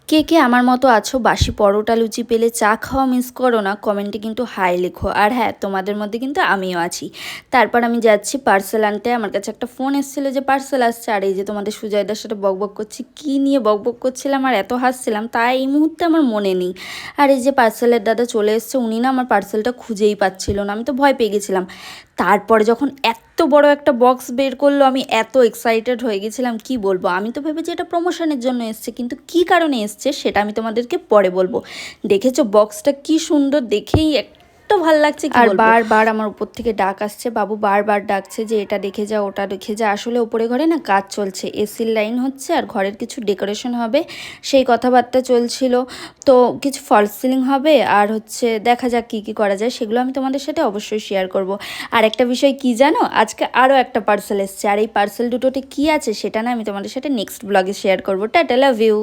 কে কে আমার মতো আছো বাসি পরোটা লুচি পেলে চা খাওয়া মিস করো না? কমেন্টে কিন্তু হাই লেখো। আর হ্যাঁ, তোমাদের মধ্যে কিন্তু আমিও আছি। তারপর আমি যাচ্ছি পার্সেল আনতে। আমার কাছে একটা ফোন এসেছিলো যে পার্সেল আসছে, আর এই যে তোমাদের সুজয়দার সাথে বকবক করছি, কী নিয়ে বকবক করছিলাম আর এত হাসছিলাম তা এই মুহূর্তে আমার মনে নেই। আর এই যে পার্সেলের দাদা চলে এসছে, উনি না আমার পার্সেলটা খুঁজেই পাচ্ছিল না, আমি তো ভয় পেয়ে গেছিলাম। তারপরে যখন এত বড় একটা বক্স বের করলো, আমি এত এক্সাইটেড হয়ে গেছিলাম, কি বলবো। আমি তো ভেবেছি এটা প্রমোশনের জন্য এসছে, কিন্তু কি কারণে এসছে সেটা আমি তোমাদেরকে পরে বলবো। দেখেছো বক্সটা কি সুন্দর, দেখেই এত ভাল লাগছে কি বলবো। আর বারবার আমার উপর থেকে ডাক আসছে, বাবু বারবার ডাকছে যে এটা দেখে যা ওটা দেখে যা। আসলে ওপরে ঘরে না কাজ চলছে, এসির লাইন হচ্ছে আর ঘরের কিছু ডেকোরেশন হবে, সেই কথাবার্তা চলছিল। তো কিছু ফলস সিলিং হবে, আর হচ্ছে দেখা যাক কী কী করা যায়, সেগুলো আমি তোমাদের সাথে অবশ্যই শেয়ার করব। আর একটা বিষয় কি জানো, আজকে আরও একটা পার্সেল এসছে, আর এই পার্সেল দুটোতে কী আছে সেটা না আমি তোমাদের সাথে নেক্সট ব্লগে শেয়ার করবো। টাটা, লাভ ইউ।